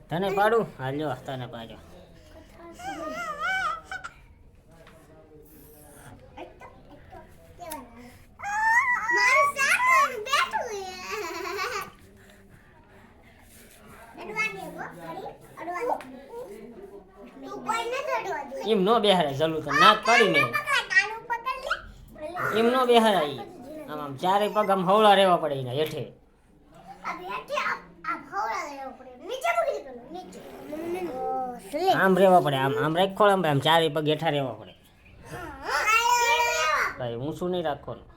તને પાડું હાલ્યો તને પાડ્યો એમ નો બેહારે ચાલુ તો નાક પાડી મેં એમ નો બેહારાય આમ આમ ચારે પગ આમ હવળા રહેવા પડે એના હેઠે આમ રહેવા પડે આમ આમ રાખો આમ ચારે પગ હેઠા રહેવા પડે ભાઈ હું શું નહીં રાખવાનું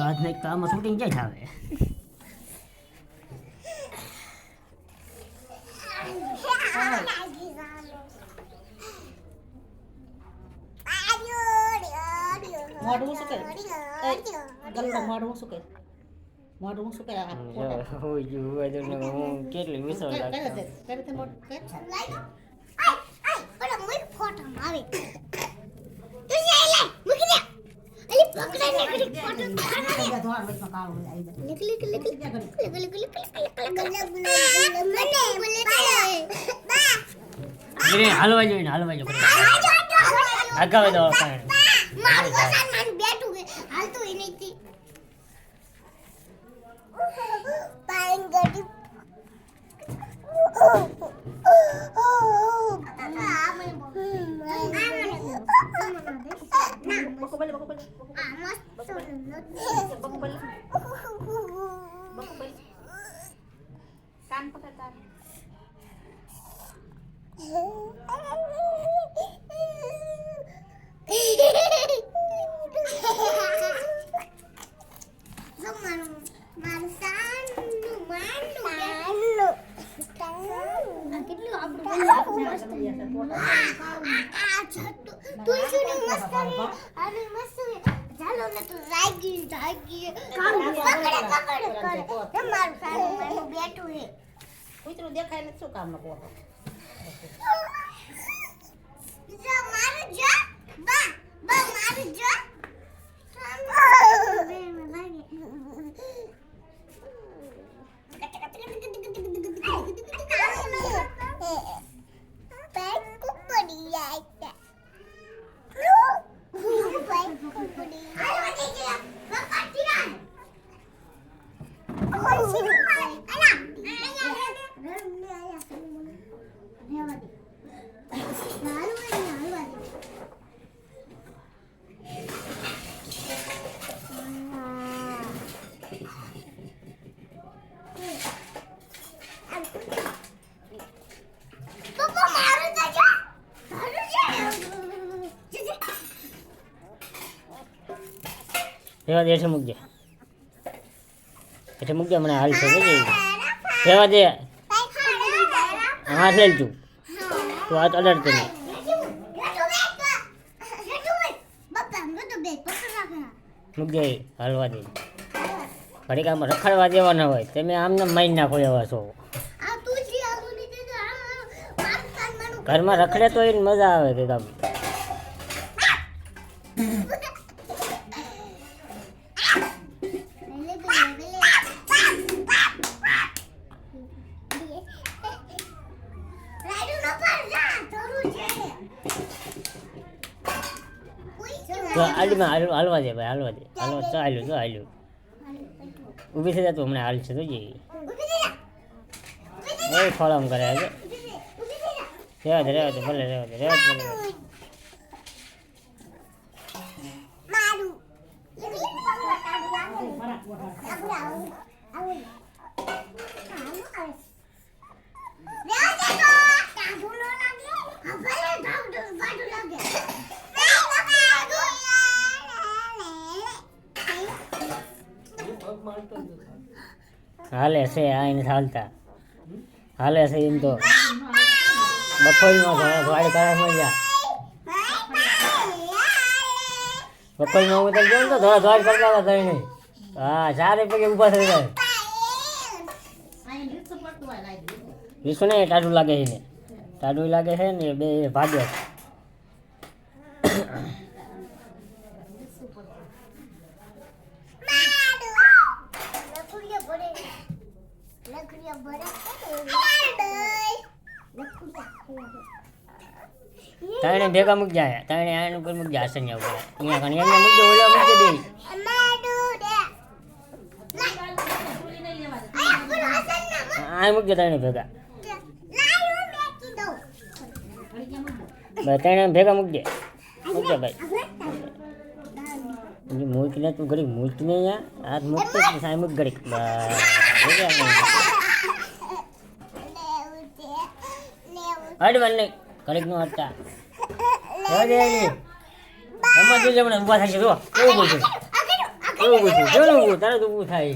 હાથ નહીં તો આમાં શૂટિંગ ક્યાં આવે મોઢું શું કરે ગલ્લા મોઢું શું કરે મોઢું શું કરે હું કેટલી વિસર લાગે કરે તે મોઢું કરે ફોટો આવે તું જઈ લે મૂકી દે અલી પકડાને ઘડી ફોટો ધોળ વચમાં કાળું આવી જાય લિક લિક લિક લિક હાલવા જોઈએ અગાવે દો બેઠું હાલતું એ નહીં પાઈન ગડી કાન પકડતા કૂતરું દેખાય ને શું કામ નો પોતો રેવા દે હેઠે મૂકજે હમણાં હાલ છે રેવા દે હાથ લઈ તું હાથ અડાડતો નહીં મૂકજે હાલવા દે ઘડીક આમાં રખડવા દેવાના હોય તમે આમને મારી નાખો એવા છો ઘરમાં રખડે તો એને મજા આવે તે તમે આલીમાં હાલવા દે ભાઈ હાલવા દે હાલ્યું તો હાલ્યું ઊભી થઈ જતું હમણાં હાલ છે તો જઈએ એ ફોળામ કરે આજે રેવા દે ભલે રેવા દે હાલે છે આ એને હાલતા હાલે છે એમ તો બપોરમાં વાડી કરાશ મજા બપોરમાં હું તને જોઉં તો ધોળ કરતા હતા તઈને હા 4 પગે ઊભા થઈ જાય વિશ્વ ને ટાઢું લાગે છે ને ટાઢું લાગે છે ને બે ભાગ્ય તાણે ભેગા મૂક જાય તાણે આણ ઉપર મૂક જાય સન્યા ઉપર અહીંયા કણ એમને મૂકજો ઓલા મૂકજો બે આ મૂકજો તાણે ભેગા ભાઈ તાણે ભેગા મૂકજે મૂકજો ભાઈ મૂકીને તું ઘડીક મૂકીને અહીંયા હાથ મૂકતો સાહેબ મૂક ઘડીક હડવાનું નહીં ઘડીક નું હટતા રમવા જોજે હમણાં ઊભા થાય છે જો કેવું પૂછું કેવું ઊભું તારે તો ઊભું થાય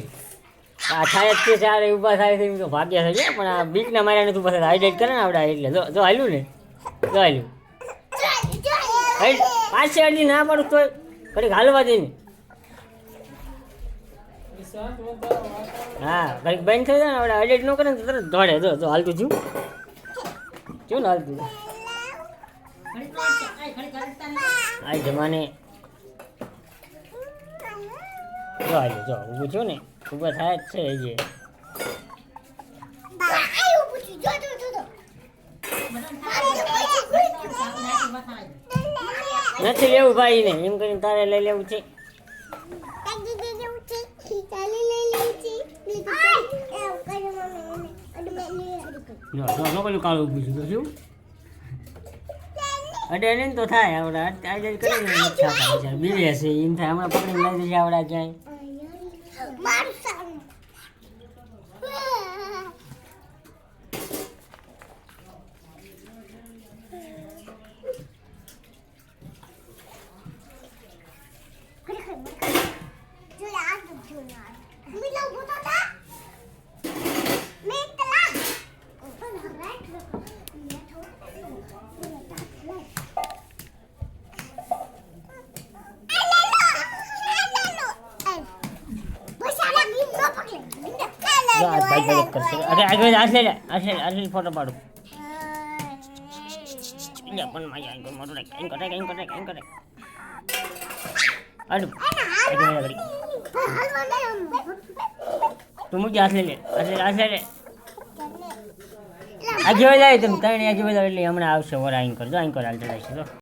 આ થાય જ છે ચારે ઊભા થાય છે એમ તો ભાગ્યા છે પણ આ બીકના માર્યા નથી ઊભા થાય હાઈલાઇટ કરે ને આપણે એટલે જો હાલ્યું ને જો હાલ્યું પાછી અડી ના પાડું તોય ઘડીક હાલવા દે ને હા ઘડીક બંધ થઈ જાય ને આપણે હાઈલાઇટ ન કરે ને તરત દોડે જો હાલતું થયું કેવું ને હાલતું આ જમાને જો હાલ્યું જો ઊભું થયું ને ઊભા થાય જ છે જે નથી લેવું ભાઈ ને એમ કરીને તારે લઈ લેવું છે કાળું ઊભું છું શું અડે ને તો થાય આવડા આજે કરીને ઈચ્છા થાય છે બીવે છે એમ થાય હમણાં પકડીને લઈ જઈએ આવડા ક્યાંય ફોટો પાડું તું મૂકી હાથ લે આજે જાય તમે ત્રણ આજે બધા એટલે હમણાં આવશે ઓરા અહીં કરજો અહીં કર હાલ ચડાવીશું તો